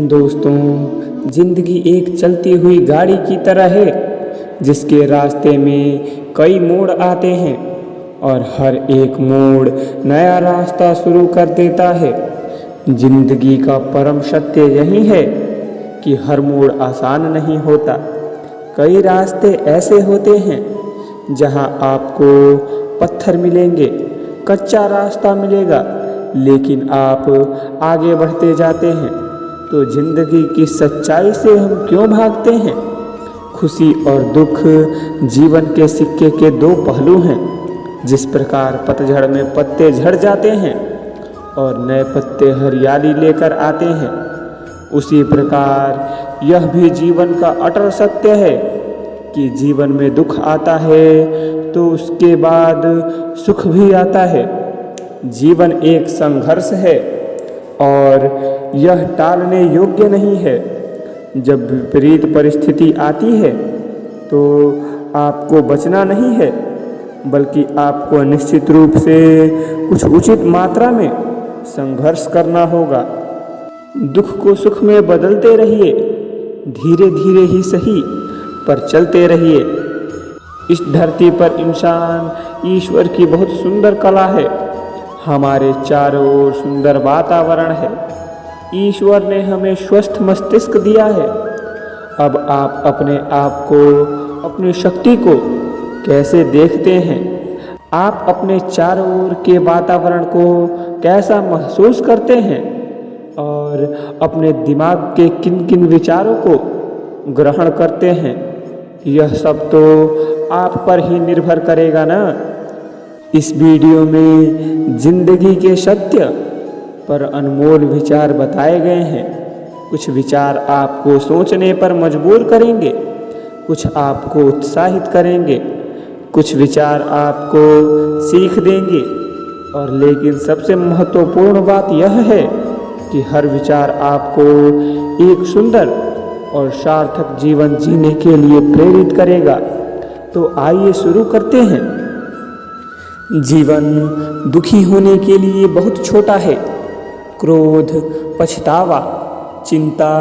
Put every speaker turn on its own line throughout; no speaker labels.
दोस्तों, जिंदगी एक चलती हुई गाड़ी की तरह है जिसके रास्ते में कई मोड़ आते हैं और हर एक मोड़ नया रास्ता शुरू कर देता है। जिंदगी का परम सत्य यही है कि हर मोड़ आसान नहीं होता। कई रास्ते ऐसे होते हैं जहां आपको पत्थर मिलेंगे, कच्चा रास्ता मिलेगा, लेकिन आप आगे बढ़ते जाते हैं। तो जिंदगी की सच्चाई से हम क्यों भागते हैं? खुशी और दुख जीवन के सिक्के के दो पहलू हैं। जिस प्रकार पतझड़ में पत्ते झड़ जाते हैं और नए पत्ते हरियाली लेकर आते हैं, उसी प्रकार यह भी जीवन का अटल सत्य है कि जीवन में दुख आता है तो उसके बाद सुख भी आता है। जीवन एक संघर्ष है और यह टालने योग्य नहीं है। जब विपरीत परिस्थिति आती है तो आपको बचना नहीं है, बल्कि आपको निश्चित रूप से कुछ उचित मात्रा में संघर्ष करना होगा। दुख को सुख में बदलते रहिए, धीरे धीरे ही सही पर चलते रहिए। इस धरती पर इंसान ईश्वर की बहुत सुंदर कला है। हमारे चारों ओर सुंदर वातावरण है। ईश्वर ने हमें स्वस्थ मस्तिष्क दिया है। अब आप अपने आप को, अपनी शक्ति को कैसे देखते हैं? आप अपने चारों ओर के वातावरण को कैसा महसूस करते हैं और अपने दिमाग के किन किन विचारों को ग्रहण करते हैं? यह सब तो आप पर ही निर्भर करेगा ना। इस वीडियो में जिंदगी के सत्य पर अनमोल विचार बताए गए हैं। कुछ विचार आपको सोचने पर मजबूर करेंगे, कुछ आपको उत्साहित करेंगे, कुछ विचार आपको सीख देंगे, और लेकिन सबसे महत्वपूर्ण बात यह है कि हर विचार आपको एक सुंदर और सार्थक जीवन जीने के लिए प्रेरित करेगा। तो आइए शुरू करते हैं। जीवन दुखी होने के लिए बहुत छोटा है। क्रोध, पछतावा, चिंता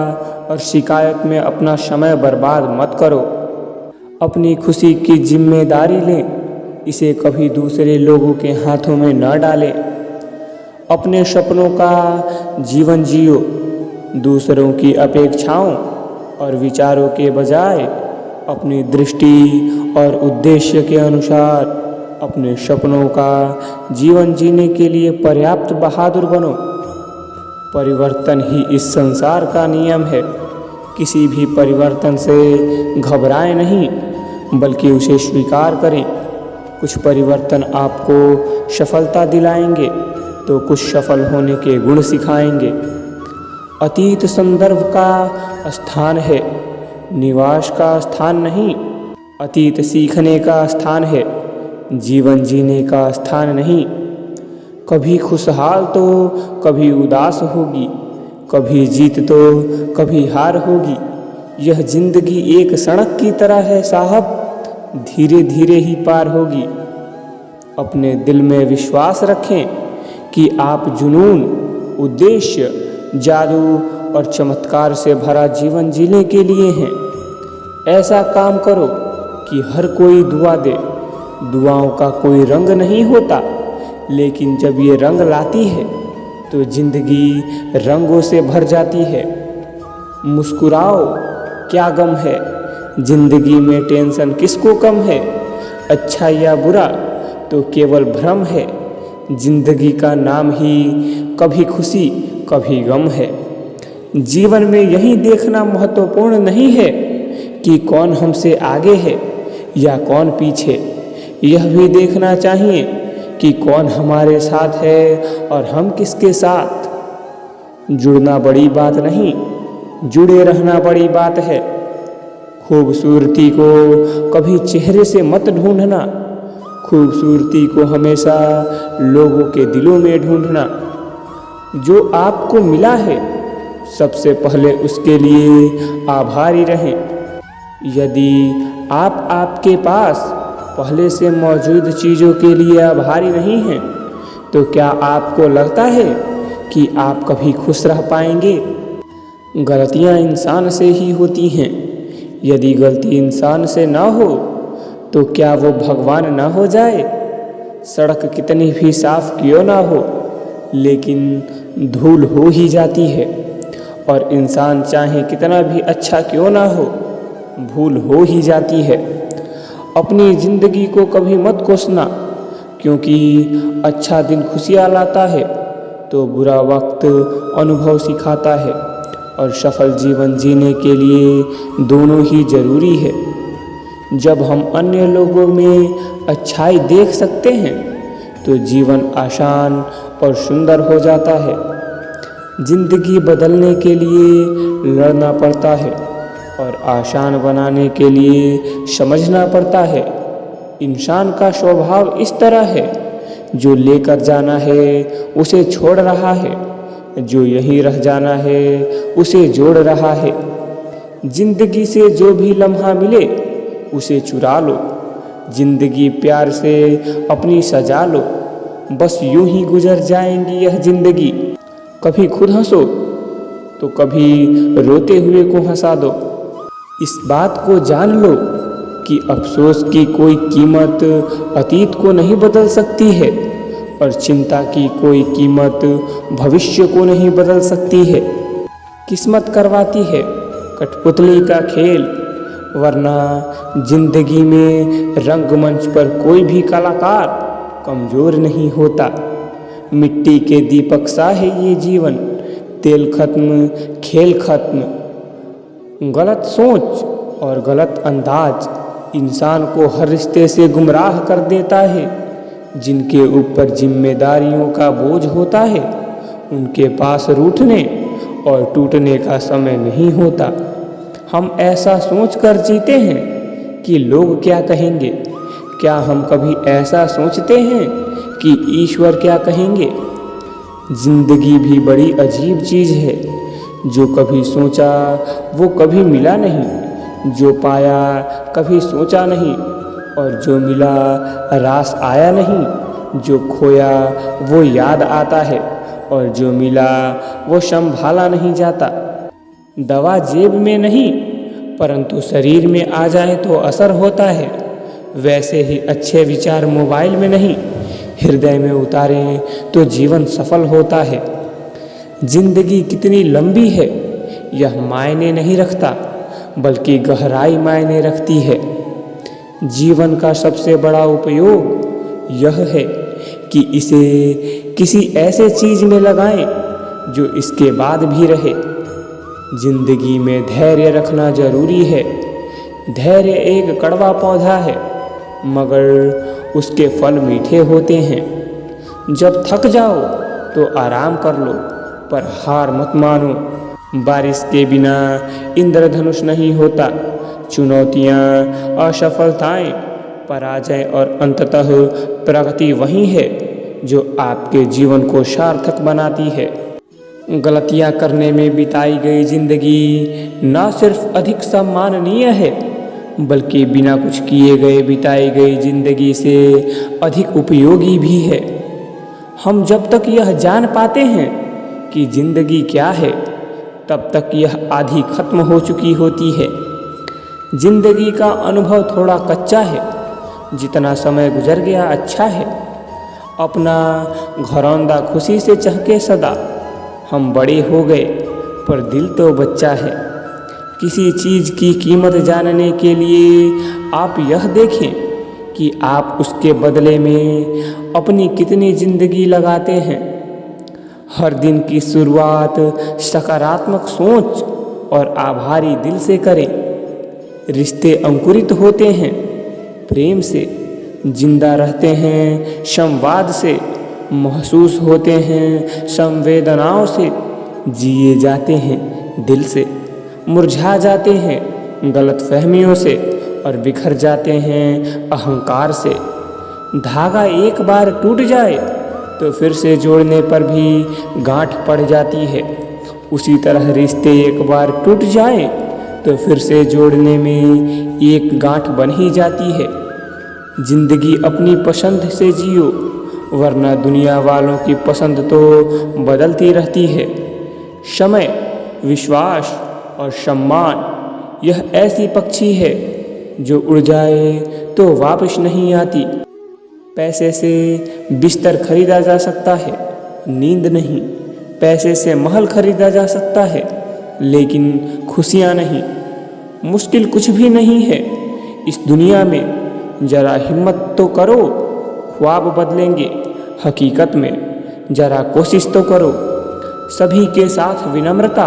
और शिकायत में अपना समय बर्बाद मत करो। अपनी खुशी की जिम्मेदारी लें, इसे कभी दूसरे लोगों के हाथों में न डालें। अपने सपनों का जीवन जियो, दूसरों की अपेक्षाओं और विचारों के बजाय अपनी दृष्टि और उद्देश्य के अनुसार अपने सपनों का जीवन जीने के लिए पर्याप्त बहादुर बनो। परिवर्तन ही इस संसार का नियम है। किसी भी परिवर्तन से घबराएं नहीं, बल्कि उसे स्वीकार करें। कुछ परिवर्तन आपको सफलता दिलाएंगे तो कुछ सफल होने के गुण सिखाएंगे। अतीत संदर्भ का स्थान है, निवास का स्थान नहीं। अतीत सीखने का स्थान है, जीवन जीने का स्थान नहीं। कभी खुशहाल तो कभी उदास होगी, कभी जीत तो कभी हार होगी। यह जिंदगी एक सड़क की तरह है साहब, धीरे धीरे ही पार होगी। अपने दिल में विश्वास रखें कि आप जुनून, उद्देश्य, जादू और चमत्कार से भरा जीवन जीने के लिए हैं। ऐसा काम करो कि हर कोई दुआ दे। दुआओं का कोई रंग नहीं होता, लेकिन जब ये रंग लाती है तो जिंदगी रंगों से भर जाती है। मुस्कुराओ, क्या गम है? जिंदगी में टेंशन किसको कम है? अच्छा या बुरा तो केवल भ्रम है। जिंदगी का नाम ही कभी खुशी कभी गम है। जीवन में यही देखना महत्वपूर्ण नहीं है कि कौन हमसे आगे है या कौन पीछे। यह भी देखना चाहिए कि कौन हमारे साथ है और हम किसके साथ। जुड़ना बड़ी बात नहीं, जुड़े रहना बड़ी बात है। खूबसूरती को कभी चेहरे से मत ढूंढना, खूबसूरती को हमेशा लोगों के दिलों में ढूंढना। जो आपको मिला है, सबसे पहले उसके लिए आभारी रहें। यदि आप आपके पास पहले से मौजूद चीज़ों के लिए आभारी नहीं हैं, तो क्या आपको लगता है कि आप कभी खुश रह पाएंगे। गलतियां इंसान से ही होती हैं। यदि गलती इंसान से ना हो तो क्या वो भगवान ना हो जाए। सड़क कितनी भी साफ क्यों ना हो, लेकिन धूल हो ही जाती है। और इंसान चाहे कितना भी अच्छा क्यों ना हो, भूल हो ही जाती है। अपनी ज़िंदगी को कभी मत कोसना, क्योंकि अच्छा दिन खुशियाँ लाता है तो बुरा वक्त अनुभव सिखाता है। और सफल जीवन जीने के लिए दोनों ही ज़रूरी है। जब हम अन्य लोगों में अच्छाई देख सकते हैं तो जीवन आसान और सुंदर हो जाता है। जिंदगी बदलने के लिए लड़ना पड़ता है और आसान बनाने के लिए समझना पड़ता है। इंसान का स्वभाव इस तरह है, जो लेकर जाना है उसे छोड़ रहा है, जो यहीं रह जाना है उसे जोड़ रहा है। जिंदगी से जो भी लम्हा मिले उसे चुरा लो। जिंदगी प्यार से अपनी सजा लो। बस यूं ही गुजर जाएंगी यह जिंदगी। कभी खुद हंसो तो कभी रोते हुए को हंसा दो। इस बात को जान लो कि अफसोस की कोई कीमत अतीत को नहीं बदल सकती है और चिंता की कोई कीमत भविष्य को नहीं बदल सकती है। किस्मत करवाती है कठपुतली का खेल, वरना जिंदगी में रंगमंच पर कोई भी कलाकार कमज़ोर नहीं होता। मिट्टी के दीपक सा है ये जीवन, तेल खत्म खेल खत्म। गलत सोच और गलत अंदाज इंसान को हर रिश्ते से गुमराह कर देता है। जिनके ऊपर जिम्मेदारियों का बोझ होता है उनके पास रूठने और टूटने का समय नहीं होता। हम ऐसा सोच कर जीते हैं कि लोग क्या कहेंगे। क्या हम कभी ऐसा सोचते हैं कि ईश्वर क्या कहेंगे। जिंदगी भी बड़ी अजीब चीज़ है। जो कभी सोचा वो कभी मिला नहीं, जो पाया कभी सोचा नहीं, और जो मिला रास आया नहीं। जो खोया वो याद आता है और जो मिला वो संभाला नहीं जाता। दवा जेब में नहीं परंतु शरीर में आ जाए तो असर होता है। वैसे ही अच्छे विचार मोबाइल में नहीं, हृदय में उतारें तो जीवन सफल होता है। जिंदगी कितनी लंबी है यह मायने नहीं रखता, बल्कि गहराई मायने रखती है। जीवन का सबसे बड़ा उपयोग यह है कि इसे किसी ऐसे चीज़ में लगाएं जो इसके बाद भी रहे। जिंदगी में धैर्य रखना जरूरी है। धैर्य एक कड़वा पौधा है, मगर उसके फल मीठे होते हैं। जब थक जाओ तो आराम कर लो, पर हार मत मानो। बारिश के बिना इंद्रधनुष नहीं होता। चुनौतियाँ, असफलताएं, पराजय और अंततः प्रगति वही है जो आपके जीवन को सार्थक बनाती है। गलतियाँ करने में बिताई गई जिंदगी न सिर्फ अधिक सम्माननीय है, बल्कि बिना कुछ किए गए बिताई गई जिंदगी से अधिक उपयोगी भी है। हम जब तक यह जान पाते हैं कि जिंदगी क्या है, तब तक यह आधी खत्म हो चुकी होती है। जिंदगी का अनुभव थोड़ा कच्चा है, जितना समय गुजर गया अच्छा है। अपना घरौंदा खुशी से चहके सदा। हम बड़े हो गए पर दिल तो बच्चा है। किसी चीज़ की कीमत जानने के लिए आप यह देखें कि आप उसके बदले में अपनी कितनी ज़िंदगी लगाते हैं। हर दिन की शुरुआत सकारात्मक सोच और आभारी दिल से करें। रिश्ते अंकुरित होते हैं प्रेम से, जिंदा रहते हैं संवाद से, महसूस होते हैं संवेदनाओं से, जिए जाते हैं दिल से, मुरझा जाते हैं गलतफहमियों से और बिखर जाते हैं अहंकार से। धागा एक बार टूट जाए तो फिर से जोड़ने पर भी गांठ पड़ जाती है। उसी तरह रिश्ते एक बार टूट जाए तो फिर से जोड़ने में एक गांठ बन ही जाती है। जिंदगी अपनी पसंद से जियो, वरना दुनिया वालों की पसंद तो बदलती रहती है। समय, विश्वास और सम्मान यह ऐसी पक्षी है जो उड़ जाए तो वापस नहीं आती। पैसे से बिस्तर खरीदा जा सकता है, नींद नहीं। पैसे से महल खरीदा जा सकता है, लेकिन खुशियाँ नहीं। मुश्किल कुछ भी नहीं है इस दुनिया में, जरा हिम्मत तो करो, ख्वाब बदलेंगे हकीकत में, जरा कोशिश तो करो। सभी के साथ विनम्रता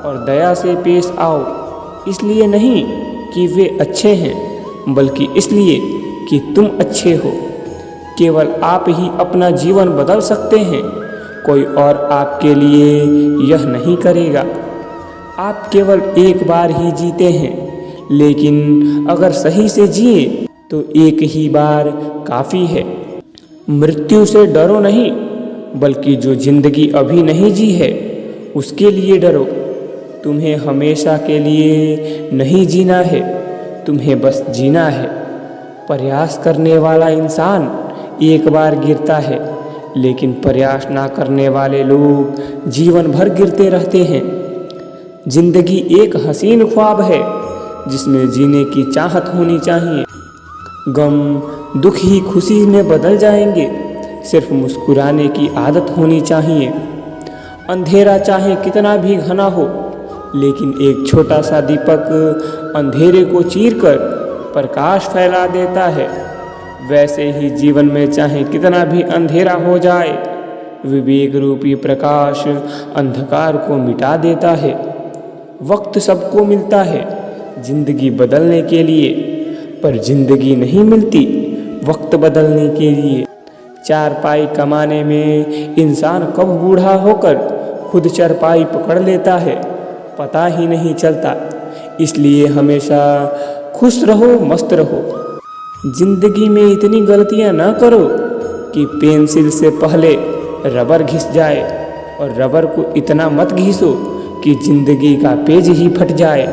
और दया से पेश आओ, इसलिए नहीं कि वे अच्छे हैं, बल्कि इसलिए कि तुम अच्छे हो। केवल आप ही अपना जीवन बदल सकते हैं, कोई और आपके लिए यह नहीं करेगा। आप केवल एक बार ही जीते हैं, लेकिन अगर सही से जिए तो एक ही बार काफ़ी है। मृत्यु से डरो नहीं, बल्कि जो जिंदगी अभी नहीं जी है उसके लिए डरो। तुम्हें हमेशा के लिए नहीं जीना है, तुम्हें बस जीना है। प्रयास करने वाला इंसान एक बार गिरता है, लेकिन प्रयास ना करने वाले लोग जीवन भर गिरते रहते हैं। जिंदगी एक हसीन ख्वाब है जिसमें जीने की चाहत होनी चाहिए। गम दुख ही खुशी में बदल जाएंगे, सिर्फ मुस्कुराने की आदत होनी चाहिए। अंधेरा चाहे कितना भी घना हो, लेकिन एक छोटा सा दीपक अंधेरे को चीरकर प्रकाश फैला देता है। वैसे ही जीवन में चाहे कितना भी अंधेरा हो जाए, विवेक रूपी प्रकाश अंधकार को मिटा देता है। वक्त सबको मिलता है जिंदगी बदलने के लिए, पर जिंदगी नहीं मिलती वक्त बदलने के लिए। चारपाई कमाने में इंसान कब बूढ़ा होकर खुद चारपाई पकड़ लेता है पता ही नहीं चलता। इसलिए हमेशा खुश रहो, मस्त रहो। जिंदगी में इतनी गलतियां ना करो कि पेंसिल से पहले रबर घिस जाए, और रबर को इतना मत घिसो कि जिंदगी का पेज ही फट जाए।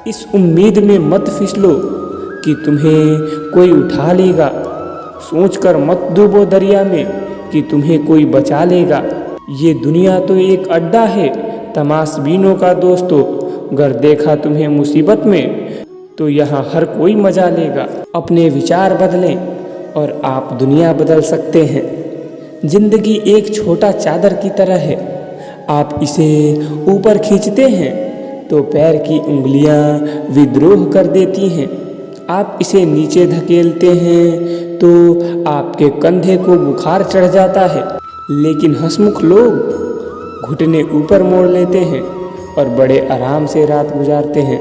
इस उम्मीद में मत फिसलो कि तुम्हें कोई उठा लेगा, सोचकर मत डूबो दरिया में कि तुम्हें कोई बचा लेगा। ये दुनिया तो एक अड्डा है तमाशबीनों का दोस्तों, अगर देखा तुम्हें मुसीबत में तो यहाँ हर कोई मजा लेगा। अपने विचार बदलें और आप दुनिया बदल सकते हैं। जिंदगी एक छोटा चादर की तरह है, आप इसे ऊपर खींचते हैं तो पैर की उंगलियां विद्रोह कर देती हैं। आप इसे नीचे धकेलते हैं तो आपके कंधे को बुखार चढ़ जाता है। लेकिन हंसमुख लोग घुटने ऊपर मोड़ लेते हैं और बड़े आराम से रात गुजारते हैं।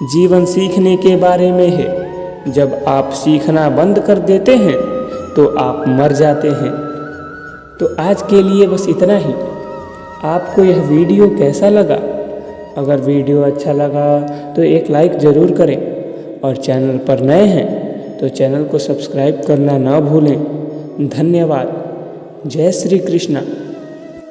जीवन सीखने के बारे में है, जब आप सीखना बंद कर देते हैं तो आप मर जाते हैं। तो आज के लिए बस इतना ही। आपको यह वीडियो कैसा लगा? अगर वीडियो अच्छा लगा तो एक लाइक ज़रूर करें, और चैनल पर नए हैं तो चैनल को सब्सक्राइब करना ना भूलें। धन्यवाद। जय श्री कृष्णा।